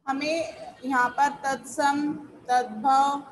हमें यहाँ पर तत्सम तद्भव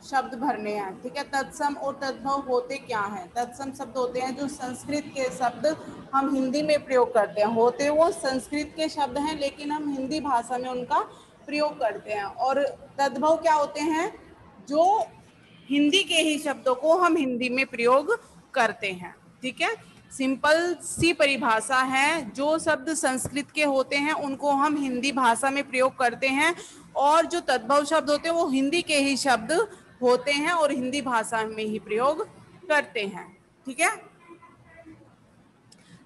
शब्द भरने हैं। ठीक है, तत्सम और तद्भव होते क्या हैं? तत्सम शब्द होते हैं जो संस्कृत के शब्द हम हिंदी में प्रयोग करते हैं। होते वो संस्कृत के शब्द हैं लेकिन हम हिंदी भाषा में उनका प्रयोग करते हैं। और तद्भव क्या होते हैं? जो हिंदी के ही शब्दों को हम हिंदी में प्रयोग करते हैं। ठीक है, सिंपल सी परिभाषा है। जो शब्द संस्कृत के होते हैं उनको हम हिंदी भाषा में प्रयोग करते हैं, और जो तद्भव शब्द होते हैं वो हिंदी के ही शब्द होते हैं और हिंदी भाषा में ही प्रयोग करते हैं। ठीक है,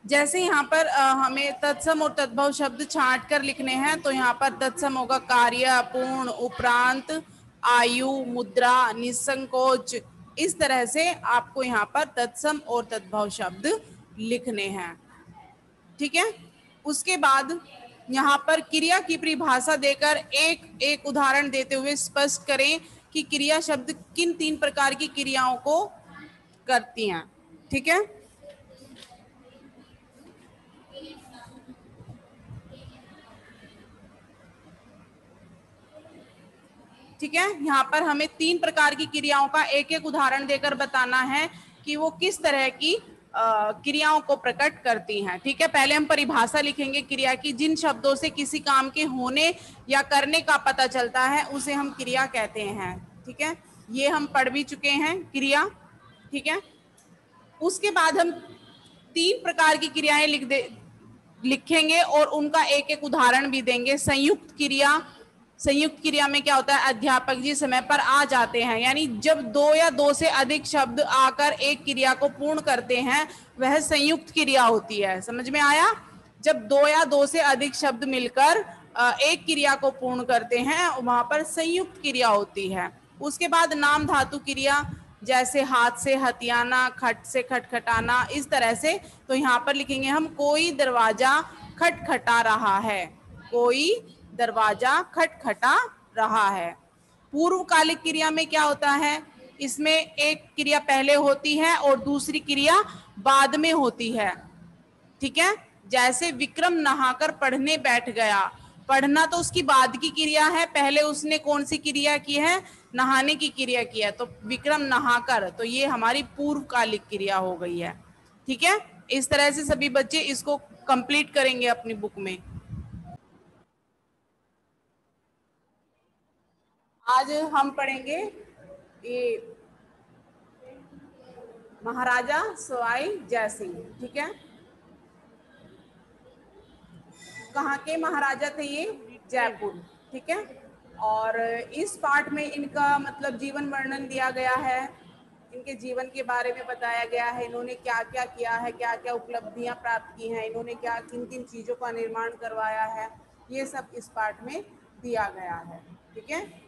जैसे यहाँ पर हमें तत्सम और तद्भव शब्द छांट कर लिखने हैं, तो यहाँ पर तत्सम होगा कार्य, पूर्ण, उपरांत, आयु, मुद्रा, निसंकोच। इस तरह से आपको यहाँ पर तत्सम और तद्भव शब्द लिखने हैं। ठीक है, उसके बाद यहाँ पर क्रिया की परिभाषा देकर एक एक उदाहरण देते हुए स्पष्ट करें कि क्रिया शब्द किन 3 प्रकार की क्रियाओं को करती हैं। ठीक है, ठीक है, यहाँ पर हमें 3 प्रकार की क्रियाओं का एक एक उदाहरण देकर बताना है कि वो किस तरह की क्रियाओं को प्रकट करती हैं। ठीक है, पहले हम परिभाषा लिखेंगे क्रिया की। जिन शब्दों से किसी काम के होने या करने का पता चलता है उसे हम क्रिया कहते हैं। ठीक है, ये हम पढ़ भी चुके हैं क्रिया। ठीक है, उसके बाद हम 3 प्रकार की क्रियाएं लिखेंगे और उनका एक एक उदाहरण भी देंगे। संयुक्त क्रिया, संयुक्त क्रिया में क्या होता है? अध्यापक जी समय पर आ जाते हैं, यानी जब 2 या 2 से अधिक शब्द आकर एक क्रिया को पूर्ण करते हैं वह संयुक्त क्रिया होती है। समझ में आया? जब 2 या 2 से अधिक शब्द मिलकर एक क्रिया को पूर्ण करते हैं वहां पर संयुक्त क्रिया होती है। उसके बाद नाम धातु क्रिया, जैसे हाथ से हथियाना, खट से खटखटाना, इस तरह से। तो यहाँ पर लिखेंगे हम कोई दरवाजा खटखटा रहा है, कोई दरवाजा खटखटा रहा है। पूर्वकालिक क्रिया में क्या होता है? इसमें एक क्रिया पहले होती है और दूसरी क्रिया बाद में होती है। ठीक है, जैसे विक्रम नहाकर पढ़ने बैठ गया। पढ़ना तो उसकी बाद की क्रिया है, पहले उसने कौन सी क्रिया की है? नहाने की क्रिया की है। तो विक्रम नहाकर, तो ये हमारी पूर्वकालिक क्रिया हो गई है। ठीक है, इस तरह से सभी बच्चे इसको कंप्लीट करेंगे अपनी बुक में। आज हम पढ़ेंगे ये महाराजा सवाई जय सिंह। ठीक है, कहाँ के महाराजा थे ये? जयपुर। ठीक है, और इस पाठ में इनका मतलब जीवन वर्णन दिया गया है, इनके जीवन के बारे में बताया गया है, इन्होंने क्या क्या किया है, क्या क्या उपलब्धियां प्राप्त की हैं, इन्होंने क्या किन किन चीज़ों का निर्माण करवाया है, ये सब इस पाठ में दिया गया है। ठीक है,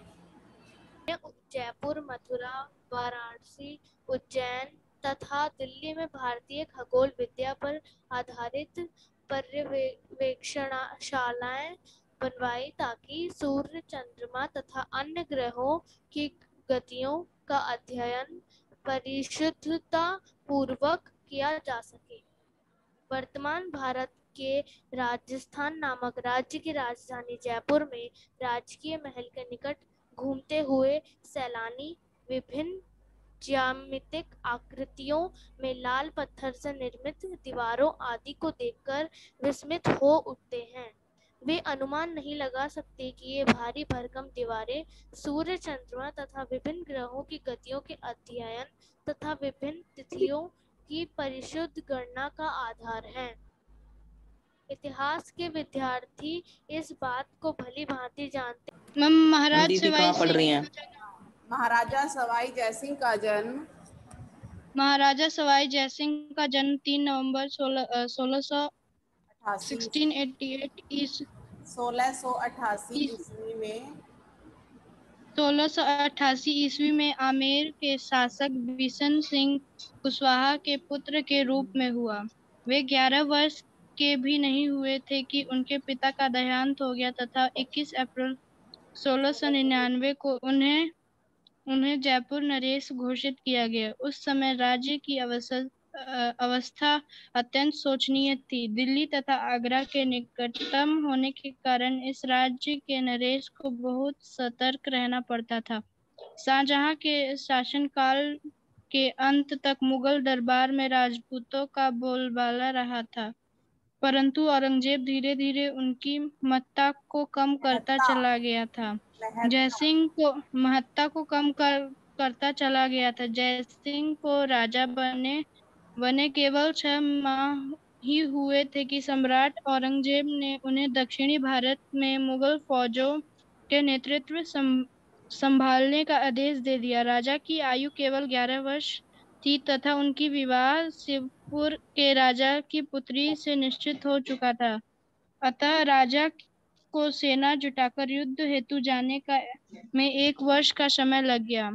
जयपुर, मथुरा, वाराणसी, उज्जैन तथा दिल्ली में भारतीय खगोल विद्या पर आधारित पर्यवेक्षणशालाएं बनवाई ताकि सूर्य, चंद्रमा तथा अन्य ग्रहों की गतियों का अध्ययन परिशुद्धता पूर्वक किया जा सके। वर्तमान भारत के राजस्थान नामक राज्य की राजधानी जयपुर में राजकीय महल के निकट घूमते हुए सैलानी विभिन्न ज्यामितिक आकृतियों में लाल पत्थर से निर्मित दीवारों आदि को देखकर विस्मित हो उठते हैं। वे अनुमान नहीं लगा सकते कि ये भारी भरकम दीवारें सूर्य, चंद्रमा तथा विभिन्न ग्रहों की गतियों के अध्ययन तथा विभिन्न तिथियों की परिशुद्ध गणना का आधार हैं। इतिहास के विद्यार्थी इस बात को भली भांति जानते। मैम, महाराज सवाई पढ़ रही हैं? महाराजा सवाई जयसिंह का जन्म महाराजा सवाई जयसिंह का जन्म 3 नवंबर 1688 1688 ईस्वी में 1688 ईस्वी में आमेर के शासक बिशन सिंह कुशवाहा के पुत्र के रूप में हुआ। वे 11 वर्ष के भी नहीं हुए थे कि उनके पिता का देहांत हो गया तथा 21 अप्रैल 1699 को उन्हें जयपुर नरेश घोषित किया गया। उस समय राज्य की अवस्था अत्यंत शोचनीय थी। दिल्ली तथा आगरा के निकटतम होने के कारण इस राज्य के नरेश को बहुत सतर्क रहना पड़ता था। शाहजहां के शासनकाल के अंत तक मुगल दरबार में राजपूतों का बोलबाला रहा था, परंतु औरंगजेब धीरे धीरे उनकी महत्ता को कम करता चला गया था। जयसिंह को महत्ता को कम करता चला गया था। जयसिंह को राजा बने केवल 6 माह ही हुए थे कि सम्राट औरंगजेब ने उन्हें दक्षिणी भारत में मुगल फौजों के नेतृत्व संभालने का आदेश दे दिया। राजा की आयु केवल 11 वर्ष थी तथा उनकी विवाह शिवपुर के राजा की पुत्री से निश्चित हो चुका था। अतः राजा को सेना जुटाकर युद्ध हेतु जाने में 1 वर्ष का समय लग गया।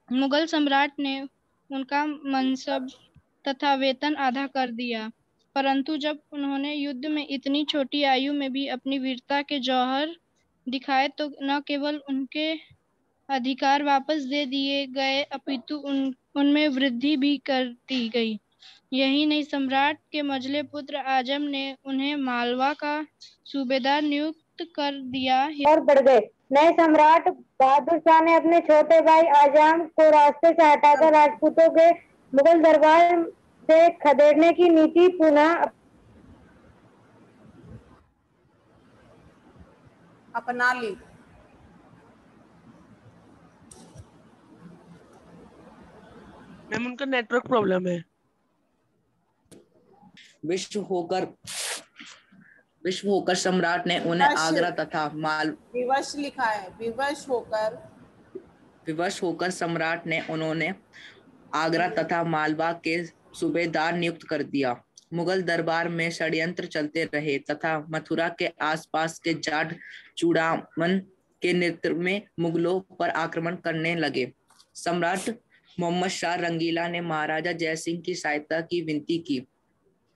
मुगल सम्राट ने उनका मनसब तथा वेतन आधा कर दिया, परंतु जब उन्होंने युद्ध में इतनी छोटी आयु में भी अपनी वीरता के जौहर दिखाए तो न केवल उनके अधिकार वापस दे दिए गए अपितु उनमें वृद्धि भी कर दी गई। यही नहीं, सम्राट के मझले पुत्र आजम ने उन्हें मालवा का सूबेदार नियुक्त कर दिया और बढ़ गए। नए सम्राट बहादुर शाह ने अपने छोटे भाई आजम को रास्ते से हटाकर राजपूतों के मुगल दरबार से खदेड़ने की नीति पुनः अपना ली। मैम उनका नेटवर्क प्रॉब्लम है। विश्व होकर सम्राट ने उन्हें आगरा तथा विवश लिखा है, विवश होकर सम्राट ने उन्होंने आगरा तथा मालवा के सूबेदार नियुक्त कर दिया। मुगल दरबार में षड्यंत्र चलते रहे तथा मथुरा के आसपास के जाट चूड़ामन के नेतृत्व में मुगलों पर आक्रमण करने लगे। सम्राट मोहम्मद शाह रंगीला ने महाराजा जयसिंह की सहायता की विनती की।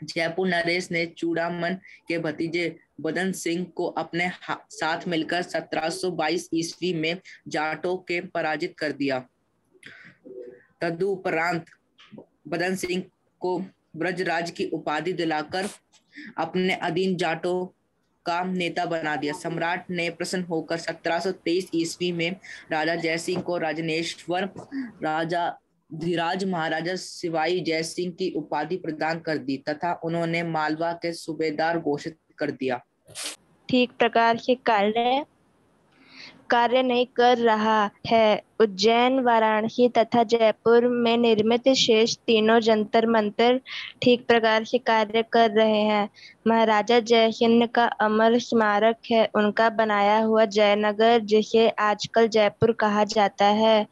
जयपुर नरेश ने चूड़ामन के भतीजे बदन सिंह को अपने साथ मिलकर 1722 ईस्वी में जाटों के पराजित कर दिया। तदुपरांत बदन सिंह को ब्रजराज की उपाधि दिलाकर अपने अधीन जाटों का नेता बना दिया। सम्राट ने प्रसन्न होकर 1723 ईस्वी में राजा जयसिंह को राजनेश्वर राजा धीराज महाराजा सिवाई जयसिंह की उपाधि प्रदान कर दी तथा उन्होंने मालवा के सूबेदार घोषित कर दिया। ठीक प्रकार से कार्य नहीं कर रहा है। उज्जैन, वाराणसी तथा जयपुर में निर्मित शेष तीनों जंतर मंतर ठीक प्रकार से कार्य कर रहे हैं। महाराजा जयसिंह का अमर स्मारक है उनका बनाया हुआ जयनगर, जिसे आजकल जयपुर कहा जाता है।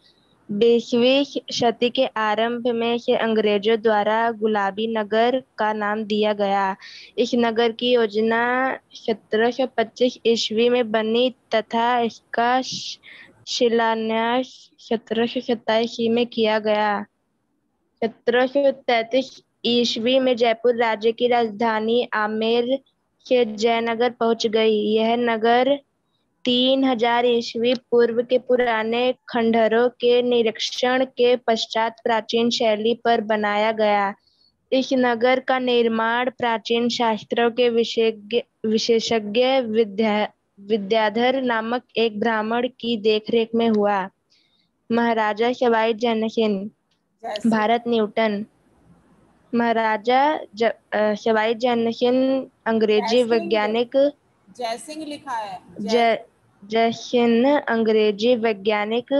20वीं शती के आरंभ में इसे अंग्रेजों द्वारा गुलाबी नगर का नाम दिया गया। इस नगर की योजना 1725 ईस्वी में बनी तथा इसका शिलान्यास 1727 ईस्वी में किया गया। 1733 ईस्वी में जयपुर राज्य की राजधानी आमेर से जयनगर पहुंच गई। यह नगर 3000 ईस्वी पूर्व के पुराने खंडहरों के निरीक्षण के पश्चात प्राचीन शैली पर बनाया गया। इस नगर का निर्माण प्राचीन शास्त्रों के विशेषज्ञ विद्याधर नामक एक ब्राह्मण की देखरेख में हुआ। महाराजा सवाई जयसिंह भारत न्यूटन। महाराजा सवाई जयसिंह अंग्रेजी वैज्ञानिक जयसिंह लिखा है, जयसिंह अंग्रेजी वैज्ञानिक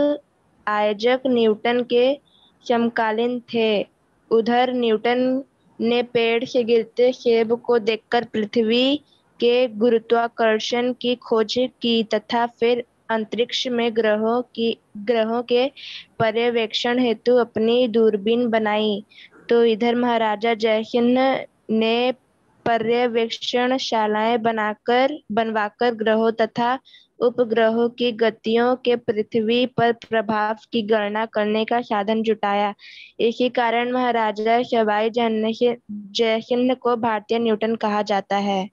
आइजैक न्यूटन के समकालीन थे। उधर न्यूटन ने पेड़ से गिरते सेब को देखकर पृथ्वी के गुरुत्वाकर्षण की खोज की तथा फिर अंतरिक्ष में ग्रहों के पर्यवेक्षण हेतु अपनी दूरबीन बनाई। तो इधर महाराजा जयसिंह ने पर्यवेक्षणशालाएं बनवाकर ग्रहों तथा उपग्रहों की गतियों के पृथ्वी पर प्रभाव की गणना करने का साधन जुटाया। इसी कारण महाराजा सवाई जयसिंह को भारतीय न्यूटन कहा जाता है।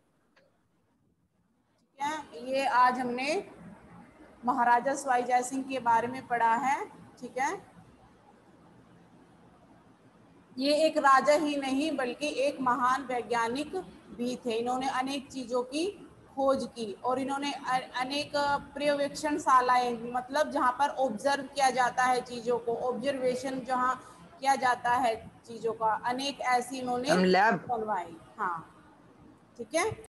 ये आज हमने महाराजा सवाई जयसिंह के बारे में पढ़ा है। ठीक है, ये एक राजा ही नहीं बल्कि एक महान वैज्ञानिक भी थे। इन्होंने अनेक चीजों की खोज की और इन्होंने अनेक पर्यवेक्षणशालाएं, मतलब जहाँ पर ऑब्जर्व किया जाता है चीजों को, ऑब्जर्वेशन जहाँ किया जाता है चीजों का, अनेक ऐसी इन्होंने लैब बनवाई। हाँ ठीक है।